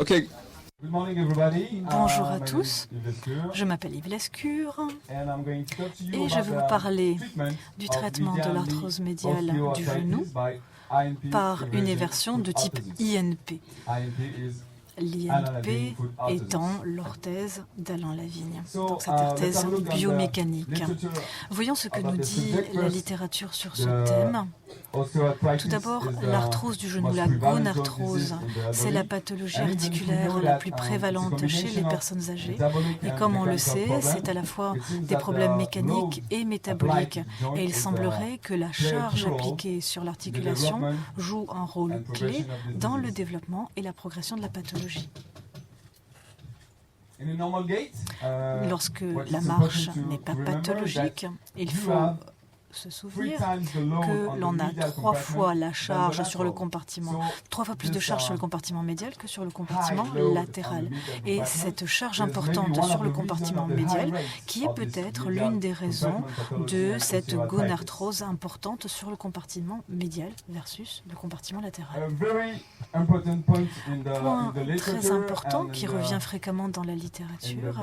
Okay. Bonjour à tous, je m'appelle Yves Lescure et je vais vous parler du traitement de l'arthrose médiale du genou par une inversion de type INP. L'INP étant l'orthèse d'Alain Lavigne, donc cette orthèse biomécanique. Voyons ce que nous dit la littérature sur ce thème. Tout d'abord, l'arthrose du genou, la gonarthrose, c'est la pathologie articulaire la plus prévalente chez les personnes âgées. Et comme on le sait, c'est à la fois des problèmes mécaniques et métaboliques. Et il semblerait que la charge appliquée sur l'articulation joue un rôle clé dans le développement et la progression de la pathologie. Lorsque la marche n'est pas pathologique, il faut se souvenir que l'on a 3 fois la charge sur le compartiment, 3 fois plus de charge sur le compartiment médial que sur le compartiment latéral. Et cette charge importante sur le compartiment médial qui est peut-être l'une des raisons de cette gonarthrose importante sur le compartiment médial versus le compartiment latéral. Point très important qui revient fréquemment dans la littérature,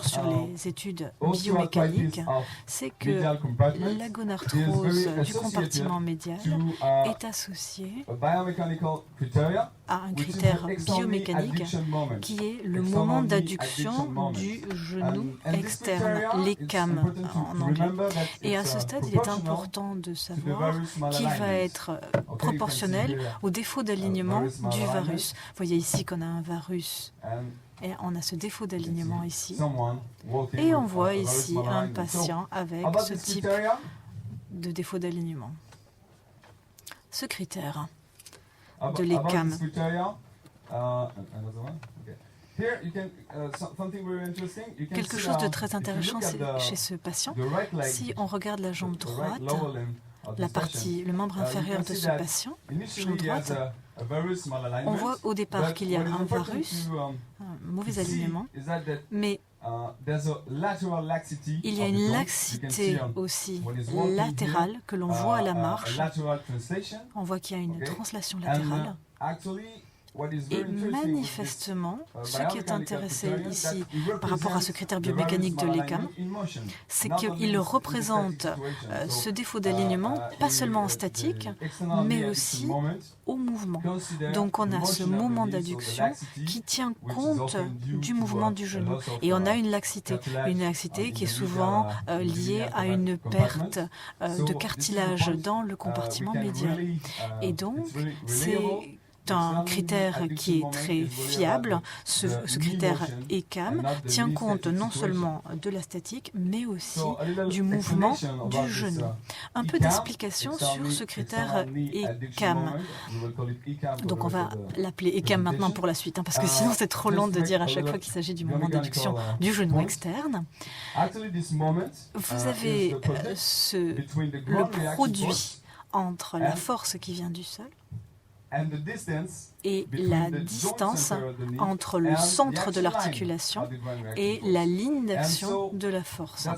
sur les études biomécaniques, c'est que la gonarthrose du compartiment médial est associée à un critère biomécanique qui est le moment d'adduction du genou externe, l'ECAM en anglais. Et à ce stade, il est important de savoir qui va être proportionnel au défaut d'alignement du varus. Vous voyez ici qu'on a un varus. Et on a ce défaut d'alignement ici. Et on voit ici un patient avec ce type de défaut d'alignement. Ce critère de l'ECAM. Quelque chose de très intéressant chez ce patient, si on regarde la jambe droite, le membre inférieur de ce patient, jambe droite, on voit au départ qu'il y a un varus, un mauvais alignement, mais il y a une laxité aussi latérale que l'on voit à la marche. On voit qu'il y a une translation latérale. Et manifestement, ce qui est intéressant ici par rapport à ce critère biomécanique de l'ECAM, c'est qu'il représente ce défaut d'alignement, pas seulement en statique, mais aussi au mouvement. Donc on a ce moment d'adduction qui tient compte du mouvement du genou. Et on a une laxité qui est souvent liée à une perte de cartilage dans le compartiment médial. Et donc, c'est un critère qui est très fiable. Ce critère ECAM tient compte non seulement de la statique, mais aussi du mouvement du genou. Un peu d'explication sur ce critère ECAM. Donc on va l'appeler ECAM maintenant pour la suite, parce que sinon c'est trop long de dire à chaque fois qu'il s'agit du mouvement d'adduction du genou externe. Vous avez le produit entre la force qui vient du sol et la distance entre le centre de l'articulation et la ligne d'action de la force.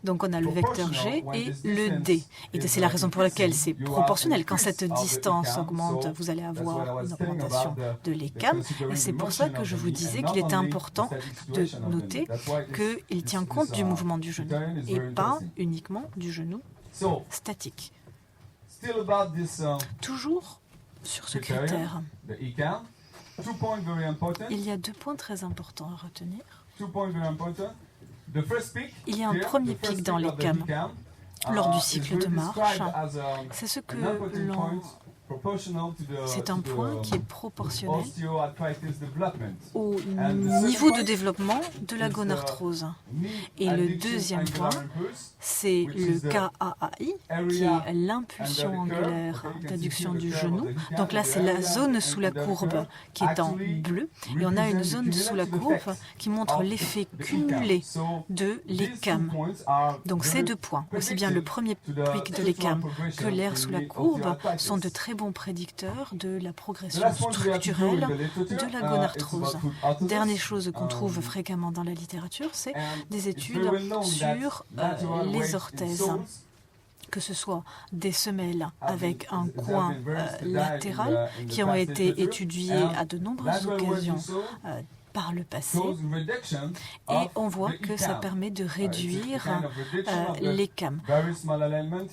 Donc on a le vecteur G et le D. Et c'est la raison pour laquelle c'est proportionnel. Quand cette distance augmente, vous allez avoir une augmentation de l'ECAM. Et c'est pour ça que je vous disais qu'il était important de noter qu'il tient compte du mouvement du genou et pas uniquement du genou statique. Toujours sur ce critère, il y a 2 points très importants à retenir. Il y a un premier pic dans l'ECAM lors du cycle de marche. C'est ce que c'est un point qui est proportionnel au niveau de développement de la gonarthrose. Et le deuxième point, c'est le KAAI, qui est l'impulsion angulaire d'adduction du genou. Donc là, c'est la zone sous la courbe qui est en bleu. Et on a une zone sous la courbe qui montre l'effet cumulé de l'ECAM. Donc ces 2 points, aussi bien le premier pic de l'ECAM que l'air sous la courbe, sont de très bons prédicteurs de la progression structurelle de la gonarthrose. Dernière chose qu'on trouve fréquemment dans la littérature, c'est des études sur les orthèses. que ce soit des semelles avec un coin latéral qui ont été étudiées à de nombreuses occasions par le passé, et on voit que ça permet de réduire les cames.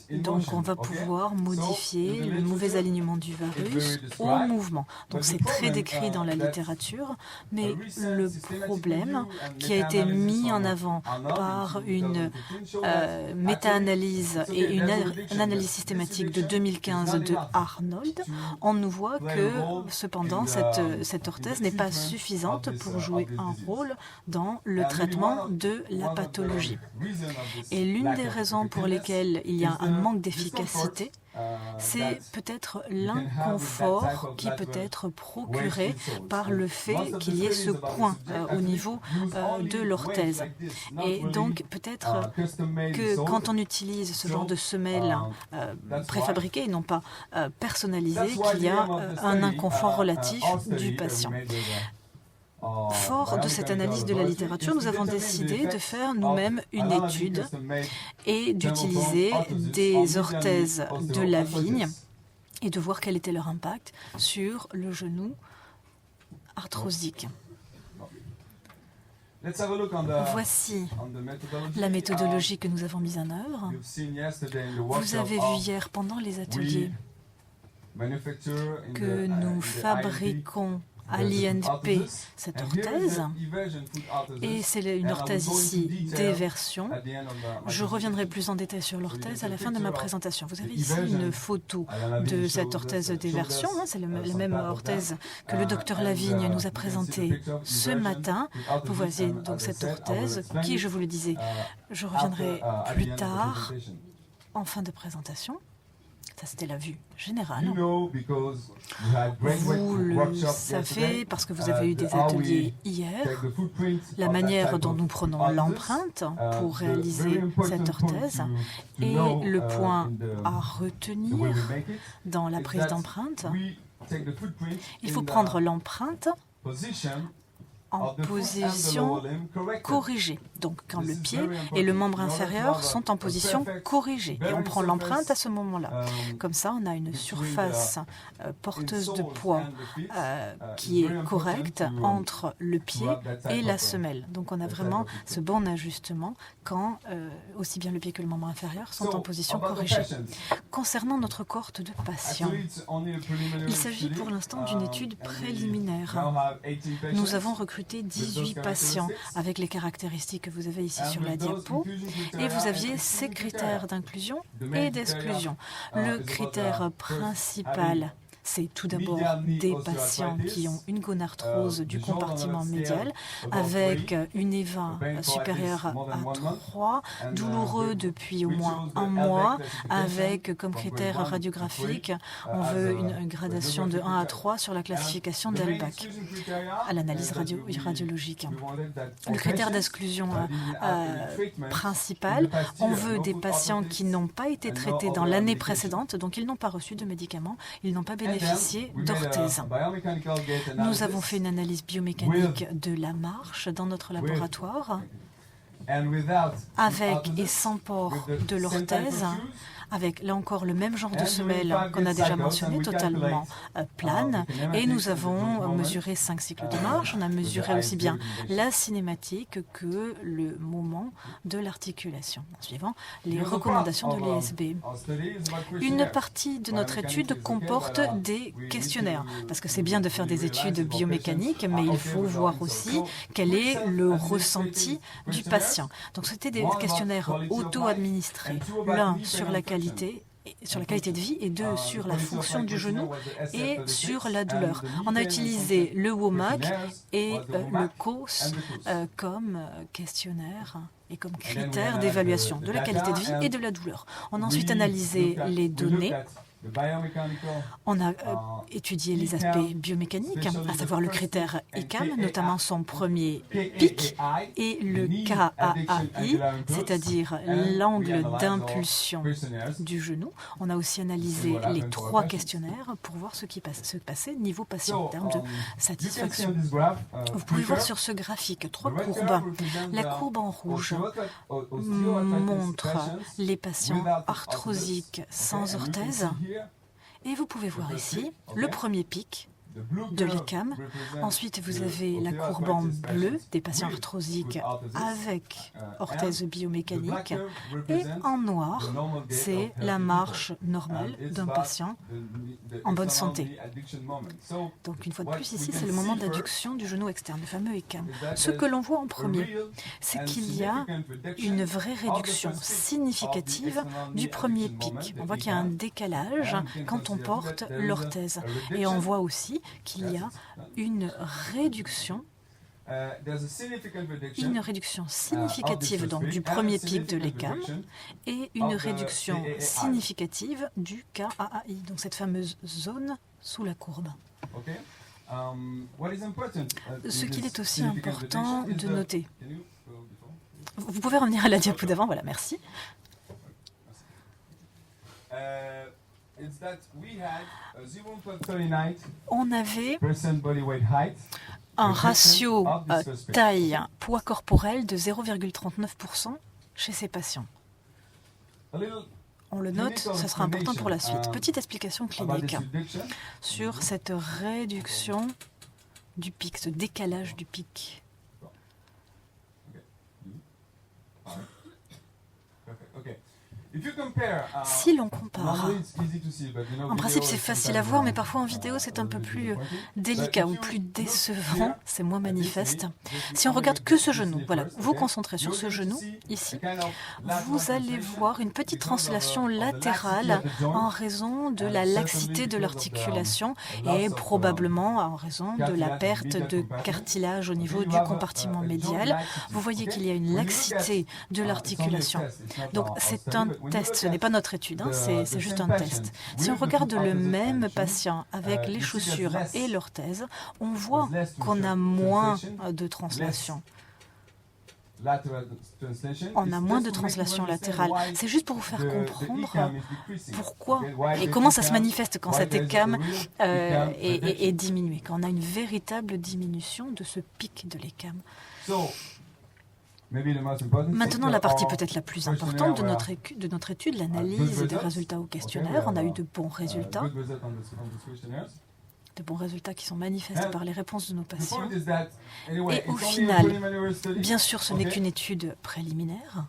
Donc on va pouvoir modifier le mauvais alignement du varus au mouvement. Donc c'est très décrit dans la littérature, mais le problème qui a été mis en avant par une méta-analyse et une analyse systématique de 2015 de Arnold, on nous voit que cependant cette orthèse n'est pas suffisante pour jouer un rôle dans le traitement de la pathologie. Et l'une des raisons pour lesquelles il y a un manque d'efficacité, c'est peut-être l'inconfort qui peut être procuré par le fait qu'il y ait ce coin au niveau de l'orthèse. Et donc peut-être que quand on utilise ce genre de semelles préfabriquées et non pas personnalisées, qu'il y a un inconfort relatif du patient. Fort de cette analyse de la littérature, nous avons décidé de faire nous-mêmes une étude et d'utiliser des orthèses de la vigne et de voir quel était leur impact sur le genou arthrosique. Voici la méthodologie que nous avons mise en œuvre. Vous avez vu hier pendant les ateliers que nous fabriquons à l'INP cette orthèse, et c'est une orthèse ici d'éversion. Je reviendrai plus en détail sur l'orthèse à la fin de ma présentation. Vous avez ici une photo de cette orthèse d'éversion, c'est la même orthèse que le docteur Lavigne nous a présentée ce matin. Vous voyez donc cette orthèse qui, je vous le disais, je reviendrai plus tard en fin de présentation. Ça, c'était la vue générale. Vous le savez parce que vous avez eu des ateliers hier, la manière dont nous prenons l'empreinte pour réaliser cette orthèse et le point à retenir dans la prise d'empreinte. Il faut prendre l'empreinte en position corrigée. Donc quand le pied et le membre inférieur sont en position corrigée. Et on prend l'empreinte à ce moment-là. Comme ça, on a une surface porteuse de poids qui est correcte entre le pied et la semelle. Donc on a vraiment ce bon ajustement quand aussi bien le pied que le membre inférieur sont en position corrigée. Concernant notre cohorte de patients, il s'agit pour l'instant d'une étude préliminaire. Nous avons recruté 18 patients avec les caractéristiques que vous avez ici sur la diapo, et vous aviez ces critères d'inclusion et d'exclusion. Le critère principal, c'est tout d'abord des patients qui ont une gonarthrose du compartiment médial avec une EVA supérieure à 3, douloureux depuis au moins 1 mois, avec comme critère radiographique, on veut une gradation de 1 à 3 sur la classification d'Elbach à l'analyse radiologique. Le critère d'exclusion principal, on veut des patients qui n'ont pas été traités dans l'année précédente, donc ils n'ont pas reçu de médicaments, ils n'ont pas bénéficié d'orthèse. Nous avons fait une analyse biomécanique de la marche dans notre laboratoire, avec et sans port de l'orthèse, avec là encore le même genre de semelle qu'on a déjà mentionné, totalement plane, et nous avons mesuré 5 cycles de marche, on a mesuré aussi bien la cinématique que le moment de l'articulation, en suivant les recommandations de l'ESB. Une partie de notre étude comporte des questionnaires, parce que c'est bien de faire des études biomécaniques, mais il faut voir aussi quel est le ressenti du patient. Donc c'était des questionnaires auto-administrés, l'un sur la qualité de vie et 2 sur la fonction du genou et sur la douleur. On a utilisé le WOMAC et le COS comme questionnaire et comme critère d'évaluation de la qualité de vie et de la douleur. On a ensuite analysé les données On a étudié les aspects biomécaniques, à savoir le critère ECAM, notamment son premier pic, et le KAAI, c'est-à-dire l'angle d'impulsion du genou. On a aussi analysé les 3 questionnaires pour voir ce qui se passait niveau patient en termes de satisfaction. Vous pouvez voir sur ce graphique 3 courbes. La courbe en rouge montre les patients arthrosiques sans orthèse. Et vous pouvez voir ici le premier pic de l'ECAM. Ensuite, vous avez la courbe en bleu des patients arthrosiques avec orthèse biomécanique. Et en noir, c'est la marche normale d'un patient en bonne santé. Donc, une fois de plus, ici, c'est le moment d'adduction du genou externe, le fameux ECAM. Ce que l'on voit en premier, c'est qu'il y a une vraie réduction significative du premier pic. On voit qu'il y a un décalage quand on porte l'orthèse. Et on voit aussi qu'il y a une réduction significative donc, du premier pic de l'ECAM et une réduction significative du KAAI, donc cette fameuse zone sous la courbe. Ce qu'il est aussi important de noter. Vous pouvez revenir à la diapo d'avant, voilà, merci. On avait un ratio taille-poids corporel de 0,39% chez ces patients. On le note, ça sera important pour la suite. Petite explication clinique sur cette réduction du pic, ce décalage du pic. Si l'on compare, en principe c'est facile à voir, mais parfois en vidéo c'est un peu plus délicat ou plus décevant, c'est moins manifeste. Si on regarde que ce genou, voilà, vous concentrez sur ce genou, ici, vous allez voir une petite translation latérale en raison de la laxité de l'articulation et probablement en raison de la perte de cartilage au niveau du compartiment médial. Vous voyez qu'il y a une laxité de l'articulation. Donc c'est un test, ce n'est pas notre étude, hein, c'est juste un test. Si on regarde le même patient avec les chaussures et l'orthèse, on voit qu'on a moins de translation. On a moins de translation latérale. C'est juste pour vous faire comprendre pourquoi et comment ça se manifeste quand cet ECAM est diminué, quand on a une véritable diminution de ce pic de l'ECAM. Maintenant, la partie peut-être la plus importante de notre étude, l'analyse des résultats au questionnaire. On a eu de bons résultats qui sont manifestes par les réponses de nos patients. Et au final, bien sûr, ce n'est qu'une étude préliminaire.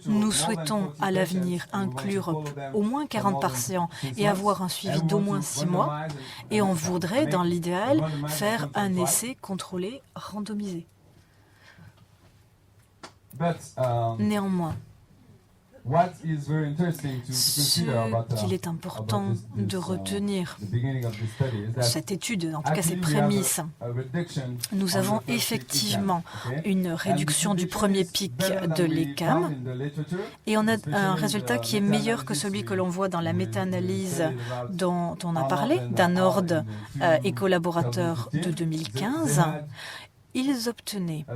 Nous souhaitons à l'avenir inclure au moins 40 patients et avoir un suivi d'au moins 6 mois. Et on voudrait, dans l'idéal, faire un essai contrôlé randomisé. Néanmoins, ce qu'il est important de retenir, cette étude, en tout cas ses prémices, nous avons effectivement une réduction du premier pic de l'ECAM et on a un résultat qui est meilleur que celui que l'on voit dans la méta-analyse dont on a parlé, d'Anord et collaborateurs de 2015. Ils obtenaient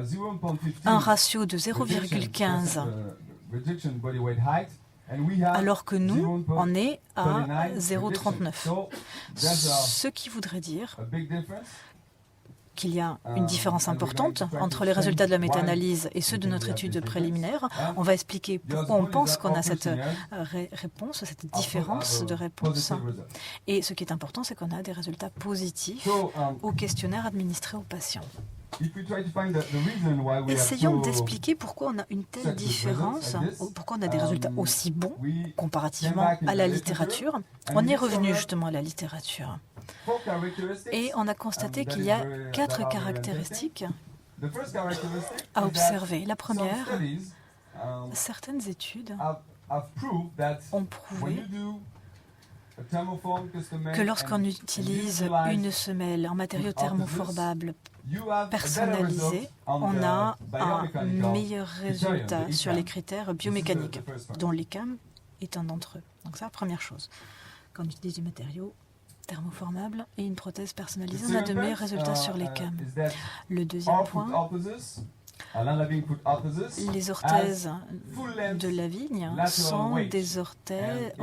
un ratio de 0,15 alors que nous, on est à 0,39. Ce qui voudrait dire qu'il y a une différence importante entre les résultats de la méta-analyse et ceux de notre étude préliminaire. On va expliquer pourquoi on pense qu'on a cette réponse, cette différence de réponse. Et ce qui est important, c'est qu'on a des résultats positifs au questionnaire administré aux patients. Essayons d'expliquer pourquoi on a une telle différence, pourquoi on a des résultats aussi bons comparativement à la littérature. On est revenu justement à la littérature. Et on a constaté qu'il y a 4 caractéristiques à observer. La première, certaines études ont prouvé que lorsqu'on utilise une semelle en matériau thermoforbable personnalisé, on a un meilleur résultat sur les critères biomécaniques, dont l'ECAM est un d'entre eux. Donc ça, première chose. Quand on utilise du matériau thermoformable et une prothèse personnalisée, on a de meilleurs résultats sur les cams. Le deuxième point, les orthèses de la vigne sont des orthèses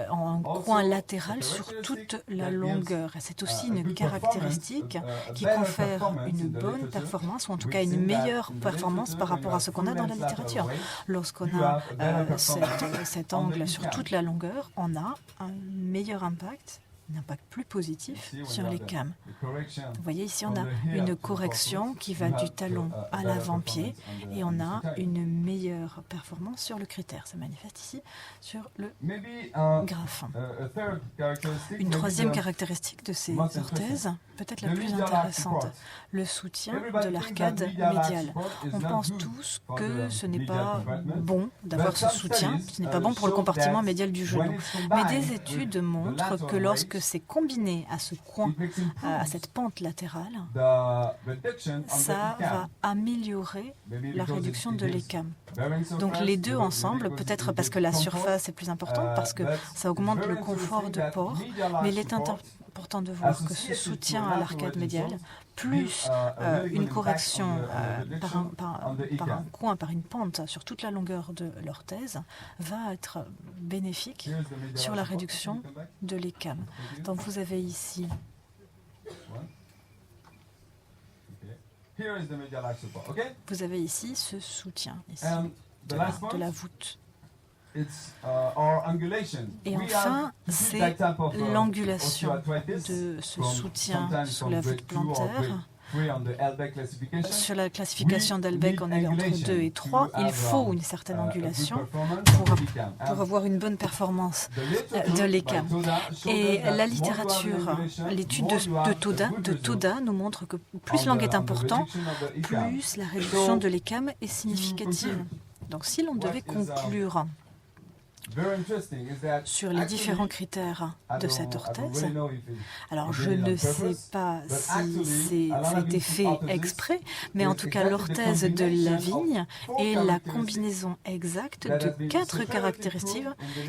en coin latéral sur toute la longueur. Et c'est aussi une caractéristique qui confère une bonne performance, ou en tout cas une meilleure performance par rapport à ce qu'on a dans la littérature. Lorsqu'on a cet angle sur toute la longueur, on a un meilleur impact, un impact plus positif sur les cams. Vous voyez ici, on a une correction qui va du talon à l'avant-pied et on a une meilleure performance sur le critère. Ça manifeste ici sur le graphe. Une troisième caractéristique de ces orthèses, peut-être la plus intéressante, le soutien de l'arcade médiale. On pense tous que ce n'est pas bon d'avoir ce soutien, ce n'est pas bon pour le compartiment médial du genou. Mais des études montrent que lorsque c'est combiné à ce coin, à cette pente latérale, ça va améliorer la réduction de l'ECAM. Donc les deux ensemble, peut-être parce que la surface est plus importante, parce que ça augmente le confort de port, mais il est important de voir que ce soutien à l'arcade médiale, plus une correction par un coin, par une pente sur toute la longueur de l'orthèse, va être bénéfique sur la réduction de l'ECAM. Donc vous avez ici ce soutien ici, de la voûte. Et enfin, c'est l'angulation de ce soutien sous la voûte plantaire. Sur la classification d'Elbeck, on est entre 2 et 3. Il faut une certaine angulation pour avoir une bonne performance de l'ECAM. Et la littérature, l'étude de Toda nous montre que plus l'angle est important, plus la réduction de l'ECAM est significative. Donc si l'on devait conclure sur les différents critères de cette orthèse. Alors, je ne sais pas si ça a été fait exprès, mais en tout cas, l'orthèse de la vigne est la combinaison exacte de 4 caractéristiques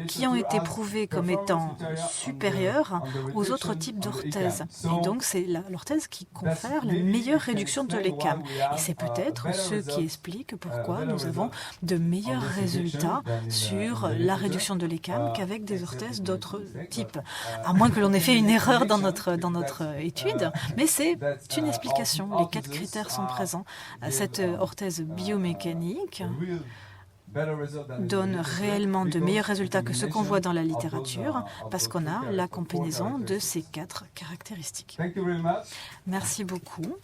qui ont été prouvées comme étant supérieures aux autres types d'orthèses. Et donc, c'est l'orthèse qui confère la meilleure réduction de l'ECAM. Et c'est peut-être ce qui explique pourquoi nous avons de meilleurs résultats sur la réduction de l'ECAM qu'avec des orthèses d'autres types. À moins que l'on ait fait une erreur dans notre étude, mais c'est une explication. Les 4 critères sont présents. Cette orthèse biomécanique donne réellement de meilleurs résultats que ce qu'on voit dans la littérature parce qu'on a la combinaison de ces 4 caractéristiques. Merci beaucoup.